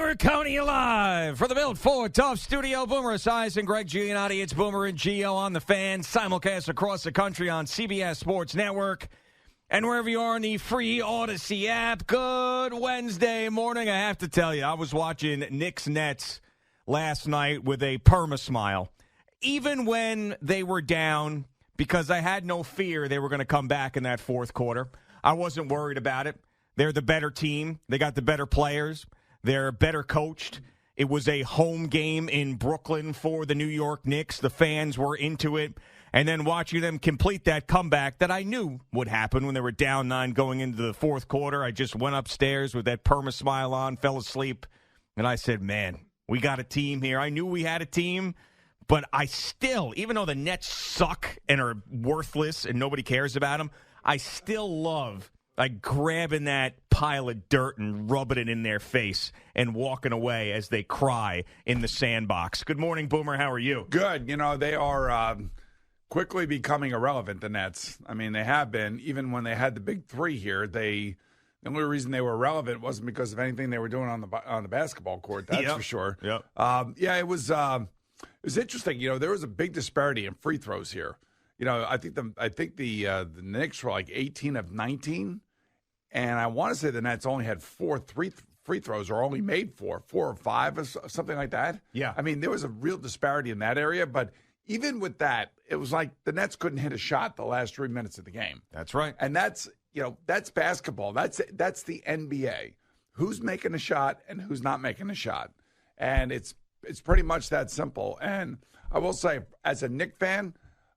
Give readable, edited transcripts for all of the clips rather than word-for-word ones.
we're coming to you live for the Built Ford Tough Studio. Boomer Esiason and Greg Giannotti. It's Boomer and Gio on the Fan. Simulcast across the country on CBS Sports Network. And wherever you are in the free Odyssey app, good Wednesday morning. I have to tell you, I was watching Knicks Nets last night with a perma-smile. Even when they were down, because I had no fear they were going to come back in that fourth quarter. I wasn't worried about it. They're the better team. They got the better players. They're better coached. It was a home game in Brooklyn for the New York Knicks. The fans were into it. And then watching them complete that comeback that I knew would happen when they were down 9 going into the fourth quarter, I just went upstairs with that perma-smile on, fell asleep, and I said, man, we got a team here. I knew we had a team, but I still, even though the Nets suck and are worthless and nobody cares about them, I still love grabbing that pile of dirt and rubbing it in their face and walking away as they cry in the sandbox. Good morning, Boomer. How are you? Good. You know, they are quickly becoming irrelevant, the Nets. I mean, they have been. Even when they had the big three here, the only reason they were relevant wasn't because of anything they were doing on the basketball court. That's for sure. Yep. It was interesting. You know, there was a big disparity in free throws here. You know, I think the Knicks were like 18 of 19, and I want to say the Nets only had 4 free throws, or only made 4 or 5, or something like that. Yeah. I mean, there was a real disparity in that area, but even with that, it was like the Nets couldn't hit a shot the last 3 minutes of the game. That's right. And that's basketball. That's the NBA. Who's making a shot and who's not making a shot, and it's pretty much that simple. And I will say, as a Knicks fan,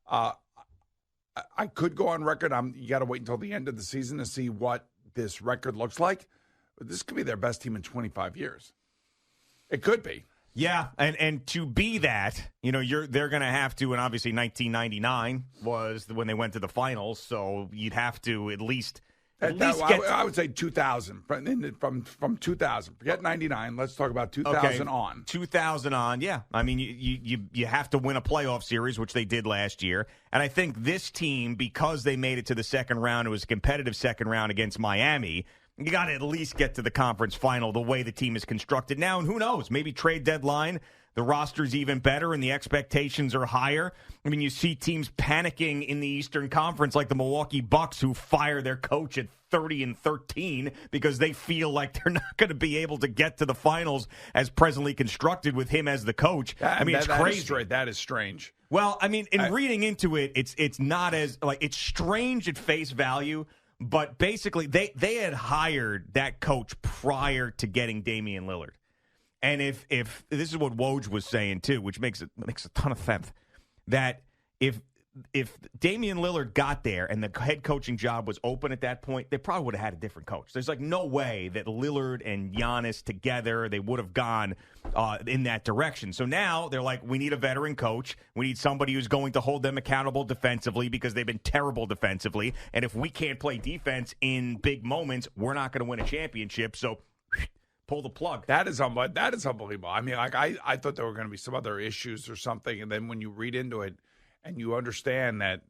I could go on record. You got to wait until the end of the season to see what this record looks like. But this could be their best team in 25 years. It could be. Yeah, and to be that, you know, they're going to have to, and obviously 1999 was when they went to the finals, so you'd have to at least get. I would say 2000 from 2000. Forget 99. Let's talk about 2000 on. 2000 on. Yeah, I mean you have to win a playoff series, which they did last year, and I think this team, because they made it to the second round, it was a competitive second round against Miami. You got to at least get to the conference final the way the team is constructed now. And who knows, maybe trade deadline, the roster's even better and the expectations are higher. I mean, you see teams panicking in the Eastern Conference like the Milwaukee Bucks, who fire their coach at 30-13 because they feel like they're not going to be able to get to the finals as presently constructed with him as the coach. I mean, it's crazy. That is strange. Well, I mean, reading into it, it's not as, it's strange at face value. But basically, they had hired that coach prior to getting Damian Lillard. And if this is what Woj was saying, too, which makes a ton of sense, that if Damian Lillard got there and the head coaching job was open at that point, they probably would have had a different coach. There's like no way that Lillard and Giannis together, they would have gone in that direction. So now they're like, we need a veteran coach. We need somebody who's going to hold them accountable defensively because they've been terrible defensively. And if we can't play defense in big moments, we're not going to win a championship. So pull the plug. That is unbelievable. I mean, like I thought there were going to be some other issues or something. And then when you read into it, and you understand that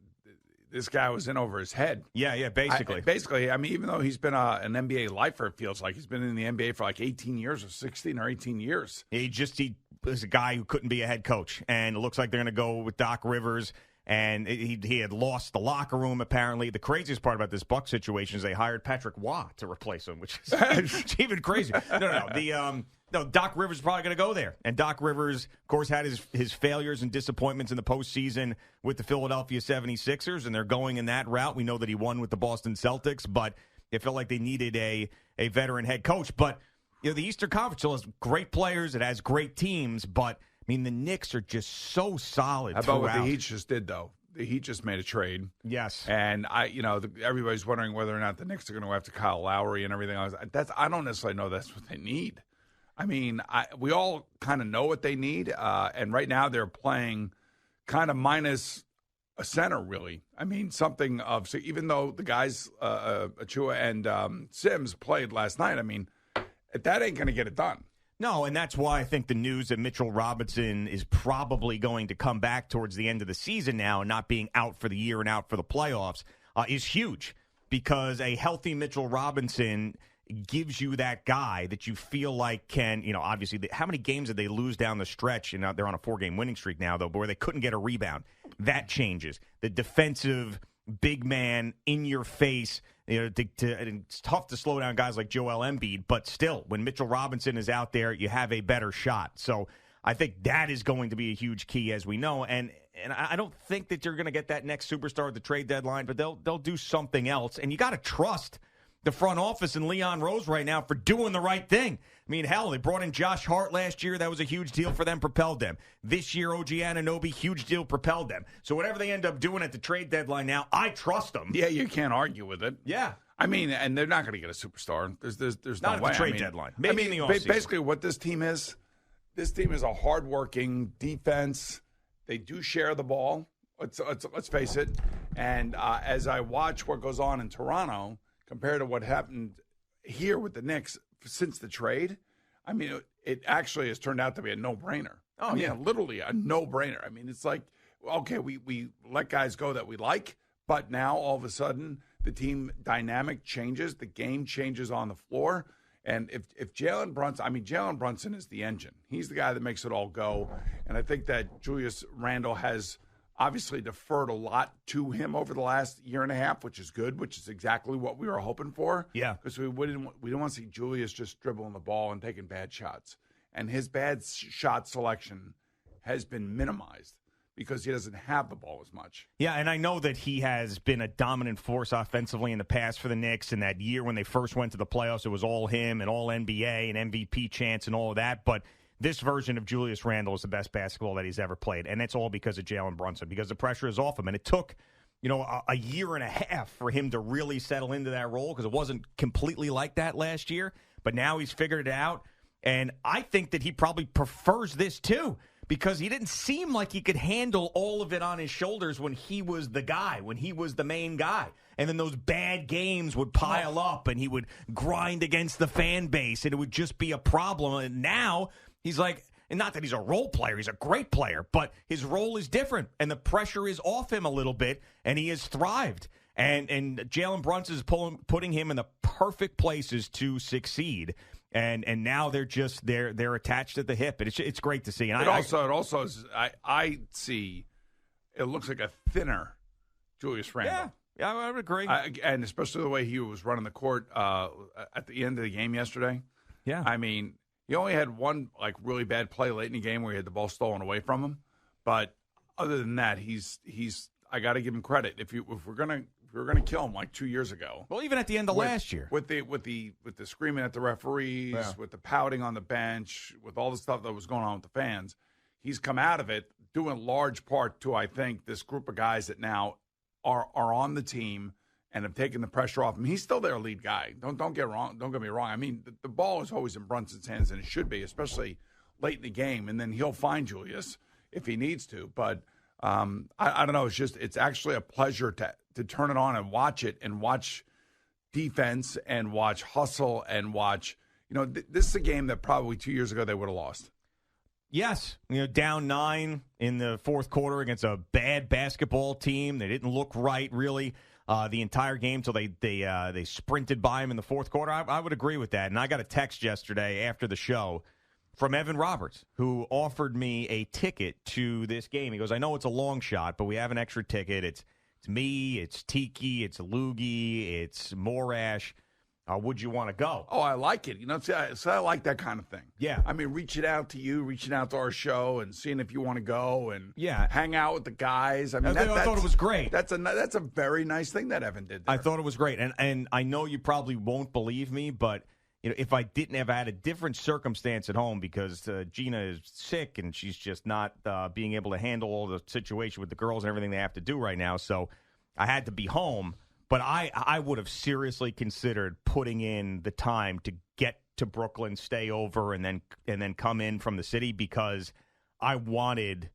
this guy was in over his head. Yeah, basically. I mean, even though he's been an NBA lifer, it feels like he's been in the NBA for like 18 years or 16 or 18 years. He was a guy who couldn't be a head coach. And it looks like they're going to go with Doc Rivers. And he had lost the locker room, apparently. The craziest part about this Buck situation is they hired Patrick Waugh to replace him, which is even crazier. No, Doc Rivers is probably going to go there. And Doc Rivers, of course, had his failures and disappointments in the postseason with the Philadelphia 76ers, and they're going in that route. We know that he won with the Boston Celtics, but it felt like they needed a veteran head coach. But you know, the Eastern Conference still has great players. It has great teams, but, I mean, the Knicks are just so solid. How about what the Heat just did, though? The Heat just made a trade. Yes. And everybody's wondering whether or not the Knicks are going to go after Kyle Lowry and everything else. I don't necessarily know that's what they need. I mean, we all kind of know what they need, and right now they're playing kind of minus a center, really. I mean, something of, so even though the guys, Achua and Sims played last night, I mean, that ain't going to get it done. No, and that's why I think the news that Mitchell Robinson is probably going to come back towards the end of the season now and not being out for the year and out for the playoffs is huge, because a healthy Mitchell Robinson gives you that guy that you feel like can, obviously, how many games did they lose down the stretch? And they're on a 4-game winning streak now, though, but where they couldn't get a rebound. That changes. The defensive big man in your face, and it's tough to slow down guys like Joel Embiid, but still, when Mitchell Robinson is out there, you have a better shot. So I think that is going to be a huge key, as we know. And I don't think that you're going to get that next superstar at the trade deadline, but they'll do something else. And you got to trust the front office and Leon Rose right now for doing the right thing. I mean, hell, they brought in Josh Hart last year. That was a huge deal for them, propelled them. This year, OG Anunoby, huge deal, propelled them. So whatever they end up doing at the trade deadline now, I trust them. Yeah, you can't argue with it. Yeah. I mean, and they're not going to get a superstar. There's not no way. At the trade deadline. Maybe in the offseason. Basically what this team is a hardworking defense. They do share the ball. Let's face it. And as I watch what goes on in Toronto compared to what happened here with the Knicks since the trade, I mean, it actually has turned out to be a no-brainer. Oh, I mean, yeah. Literally a no-brainer. I mean, it's like, okay, we let guys go that we like, but now all of a sudden the team dynamic changes, the game changes on the floor. And if Jalen Brunson is the engine. He's the guy that makes it all go. And I think that Julius Randle has obviously deferred a lot to him over the last year and a half, which is good, which is exactly what we were hoping for. Yeah. Because we didn't want to see Julius just dribbling the ball and taking bad shots. And his bad shot selection has been minimized because he doesn't have the ball as much. Yeah, and I know that he has been a dominant force offensively in the past for the Knicks. And that year when they first went to the playoffs, it was all him and all NBA and MVP chance and all of that. But this version of Julius Randle is the best basketball that he's ever played. And it's all because of Jalen Brunson, because the pressure is off him. And it took, a year and a half for him to really settle into that role because it wasn't completely like that last year. But now he's figured it out. And I think that he probably prefers this too, because he didn't seem like he could handle all of it on his shoulders when he was the guy, when he was the main guy. And then those bad games would pile up and he would grind against the fan base and it would just be a problem. And now he's like, and not that he's a role player, he's a great player, but his role is different and the pressure is off him a little bit and he has thrived. And Jalen Brunson is putting him in the perfect places to succeed. And now they're attached at the hip. And it's great to see. And it also is, I see it looks like a thinner Julius Randle. Yeah, I would agree. And especially the way he was running the court at the end of the game yesterday. Yeah. I mean, he only had one really bad play late in the game where he had the ball stolen away from him. But other than that, he's I got to give him credit. If we're gonna kill him like 2 years ago. Well, even at the end of last year, with the screaming at the referees, with the pouting on the bench, with all the stuff that was going on with the fans, he's come out of it due in large part to, I think, this group of guys that now are on the team and have taken the pressure off him. He's still their lead guy. Don't get me wrong. I mean, the ball is always in Brunson's hands, and it should be, especially late in the game. And then he'll find Julius if he needs to. But I don't know. It's actually a pleasure to turn it on and watch defense and watch hustle and watch. This is a game that probably 2 years ago they would have lost. Yes, down 9 in the fourth quarter against a bad basketball team. They didn't look right really the entire game until they sprinted by him in the fourth quarter. I would agree with that. And I got a text yesterday after the show from Evan Roberts, who offered me a ticket to this game. He goes, I know it's a long shot, but we have an extra ticket. It's me, it's Tiki, it's Loogie, it's Morash. Would you want to go? Oh, I like it. So I like that kind of thing. Yeah. I mean, reaching out to our show and seeing if you want to go and yeah, hang out with the guys. I mean, I thought it was great. That's a very nice thing that Evan did there. I thought it was great. And I know you probably won't believe me, but if I didn't have had a different circumstance at home because Gina is sick and she's just not being able to handle all the situation with the girls and everything they have to do right now, so I had to be home. But I would have seriously considered putting in the time to get to Brooklyn, stay over, and then come in from the city because I wanted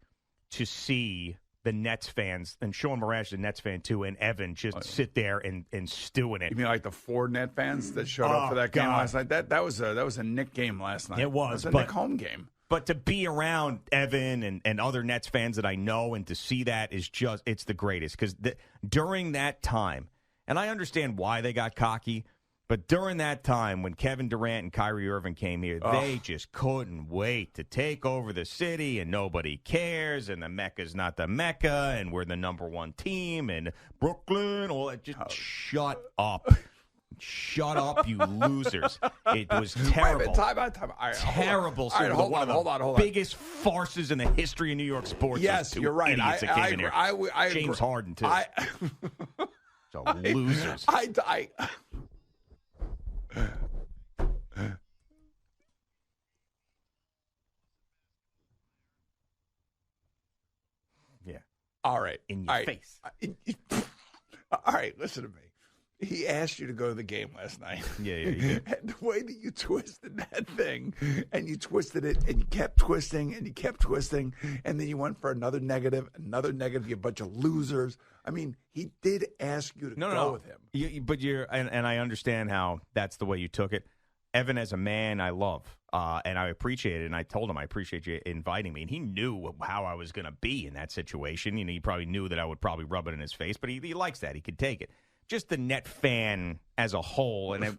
to see the Nets fans, and Sean Morash, the Nets fan too, and Evan just sit there and stew in it. You mean like the 4 Net fans that showed up for that game last night? That was a Knick game last night. It was a Knick home game. But to be around Evan and other Nets fans that I know and to see that is it's the greatest. Because during that time, and I understand why they got cocky, But during that time, when Kevin Durant and Kyrie Irving came here, they just couldn't wait to take over the city, and nobody cares, and the Mecca's not the Mecca, and we're the number one team, and Brooklyn, all that. Just shut up. Shut up, you losers. It was terrible. Time out. Right, terrible. All right, hold on. Biggest farces in the history of New York sports. Yes, you're right. Idiots that came in here. James Harden, too. So losers. Yeah. All right. In your face. All right, listen to me. He asked you to go to the game last night. Yeah, he did. And the way that you twisted that thing, and you twisted it, and you kept twisting, and then you went for another negative, you bunch of losers. I mean, he did ask you to go with him. But and I understand how that's the way you took it. Evan, as a man, I love, and I appreciate it. And I told him I appreciate you inviting me. And he knew how I was going to be in that situation. You know, he probably knew that I would probably rub it in his face, but he likes that. He could take it. Just the net fan as a whole, and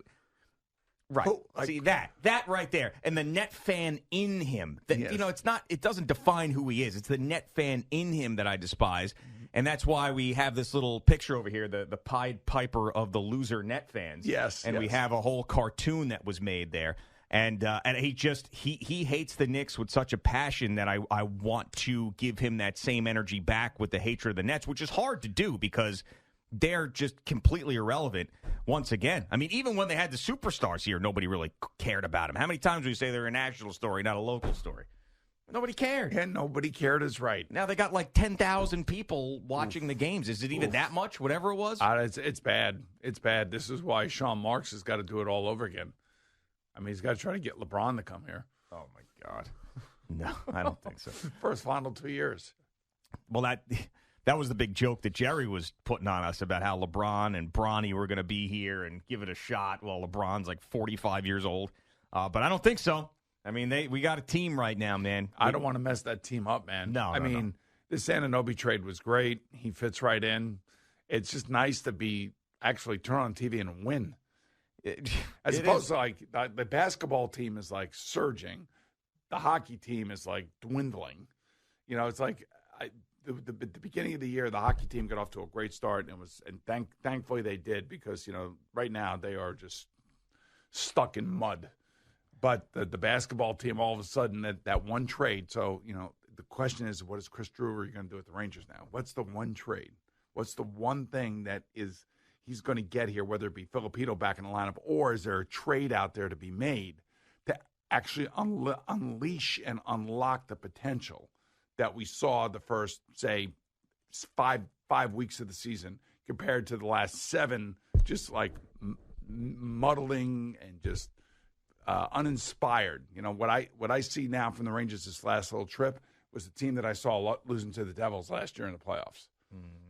right. See that right there, and the net fan in him. Yes. You know, it's not. It doesn't define who he is. It's the net fan in him that I despise, and that's why we have this little picture over here, the Pied Piper of the loser net fans. Yes, and we have a whole cartoon that was made there, and he hates the Knicks with such a passion that I want to give him that same energy back with the hatred of the Nets, which is hard to do because they're just completely irrelevant once again. I mean, even when they had the superstars here, nobody really cared about them. How many times do we say they're a national story, not a local story? Nobody cared. And nobody cared is right. Now they got like 10,000 people watching the games. Is it even that much, whatever it was? It's bad. It's bad. This is why Sean Marks has got to do it all over again. I mean, he's got to try to get LeBron to come here. Oh, my God. No, I don't think so. First final 2 years. Well, that was the big joke that Jerry was putting on us about how LeBron and Bronny were going to be here and give it a shot while LeBron's like 45 years old. But I don't think so. I mean, we got a team right now, man. I don't want to mess that team up, man. No, I mean, the Anunoby trade was great. He fits right in. It's just nice to be actually turn on TV and win. As opposed to like the basketball team is like surging. The hockey team is like dwindling. You know, it's like the beginning of the year, the hockey team got off to a great start, and thankfully they did because, you know, right now they are just stuck in mud. But the basketball team, all of a sudden, that one trade. So, you know, the question is, what is Chris Drury going to do with the Rangers now? What's the one trade? What's the one thing that he's going to get here, whether it be Filipino back in the lineup, or is there a trade out there to be made to actually unleash and unlock the potential that we saw the first, say, five weeks of the season compared to the last 7, just like muddling and just uninspired. You know, what I see now from the Rangers this last little trip was the team that I saw losing to the Devils last year in the playoffs.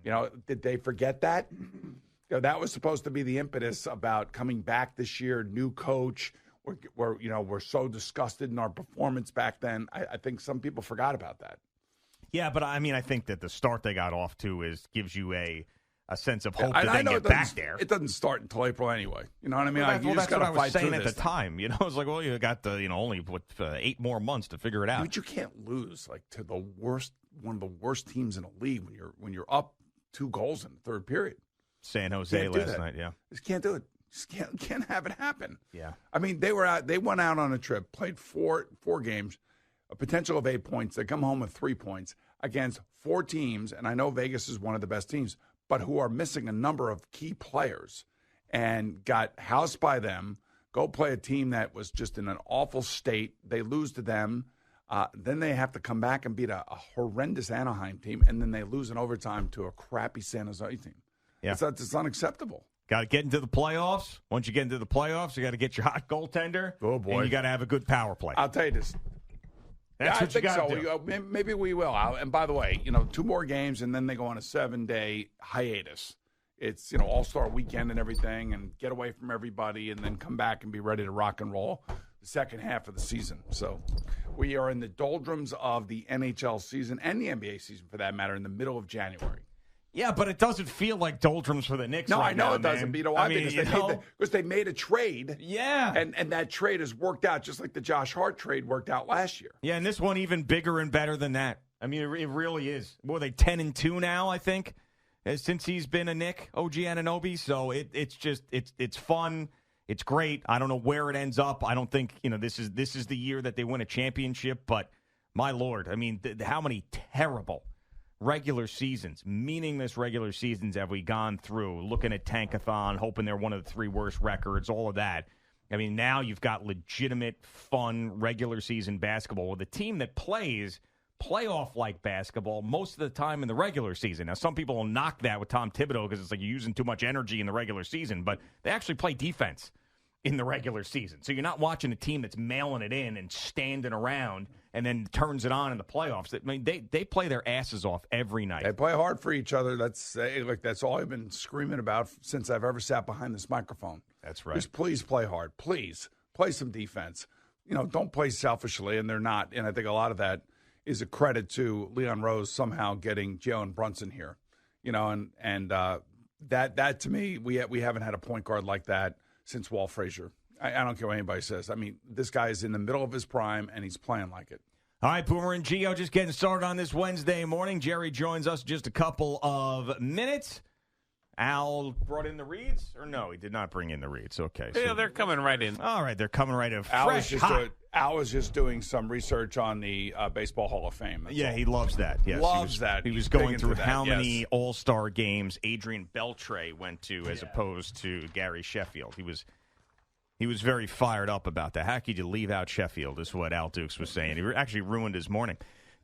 You know, did they forget that? You know, that was supposed to be the impetus about coming back this year, new coach. We're so disgusted in our performance back then. I think some people forgot about that. Yeah, but I mean, I think that the start they got off to gives you a sense of hope that they get back there. It doesn't start until April anyway. You know what I mean? That's what I was saying at the time. You know, I was like, well, you got only 8 more months to figure it out. But you can't lose like to one of the worst teams in the league when you're up 2 goals in the third period. San Jose last night, yeah. Just can't do it. Just can't have it happen. Yeah. I mean, they went out on a trip, played four games, a potential of 8 points. They come home with 3 points against 4 teams, and I know Vegas is one of the best teams, but who are missing a number of key players, and got housed by them, go play a team that was just in an awful state. They lose to them. Then they have to come back and beat a horrendous Anaheim team, and then they lose in overtime to a crappy San Jose team. Yeah. It's unacceptable. Got to get into the playoffs. Once you get into the playoffs, you got to get your hot goaltender. Oh, boy. And you got to have a good power play. I'll tell you this. That's what you got to do. Maybe we will. And by the way, 2 more games, and then they go on a 7-day hiatus. It's, All-Star weekend and everything, and get away from everybody, and then come back and be ready to rock and roll the second half of the season. So we are in the doldrums of the NHL season and the NBA season, for that matter, in the middle of January. Yeah, but it doesn't feel like doldrums for the Knicks. No, right I know now, it doesn't. man. But you know why? I mean, because they made a trade. Yeah. And that trade has worked out just like the Josh Hart trade worked out last year. Yeah, and this one even bigger and better than that. I mean, it really is. What are they, 10-2 now, I think, since he's been a Knick, OG Anunoby. So it's fun. It's great. I don't know where it ends up. I don't think, this is the year that they win a championship. But, my Lord, I mean, how many terrible regular seasons, meaningless regular seasons have we gone through, looking at Tankathon, hoping they're one of the 3 worst records, all of that. I mean, now you've got legitimate, fun, regular season basketball with a team that plays playoff-like basketball most of the time in the regular season. Now, some people will knock that with Tom Thibodeau because it's like you're using too much energy in the regular season, but they actually play defense in the regular season. So you're not watching a team that's mailing it in and standing around and then turns it on in the playoffs. I mean, they play their asses off every night. They play hard for each other. That's all I've been screaming about since I've ever sat behind this microphone. That's right. Just please play hard. Please play some defense. Don't play selfishly, and they're not. And I think a lot of that is a credit to Leon Rose somehow getting Jalen Brunson here. That to me, we haven't had a point guard like that since Walt Frazier. I don't care what anybody says. I mean, this guy is in the middle of his prime, and he's playing like it. All right, Boomer and Gio just getting started on this Wednesday morning. Jerry joins us in just a couple of minutes. Al brought in the reads? Or no, he did not bring in the reads. Okay. Yeah, they're coming right in. All right, they're coming right in. Al Fresh, was just doing some research on the Baseball Hall of Fame. Yeah, all. He loves that. Yes, loves that. He was He's going big through into that, how yes. many All-Star games Adrian Beltre went to as opposed to Gary Sheffield. He was very fired up about that. How could you leave out Sheffield, is what Al Dukes was saying. He actually ruined his morning.